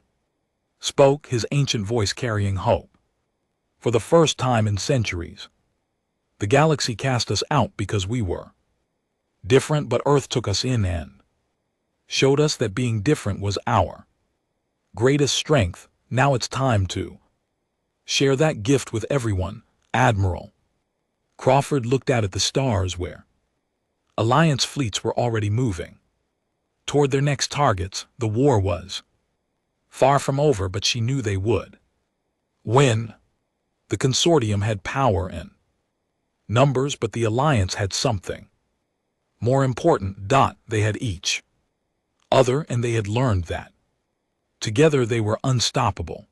spoke, his ancient voice carrying hope. For the first time in centuries, the galaxy cast us out because we were different, but Earth took us in and showed us that being different was our greatest strength. Now it's time to share that gift with everyone. Admiral Crawford looked out at the stars where Alliance fleets were already moving toward their next targets. The war was far from over, but she knew they would win. The consortium had power and numbers, but the Alliance had something more important. They had each other, and they had learned that together they were unstoppable.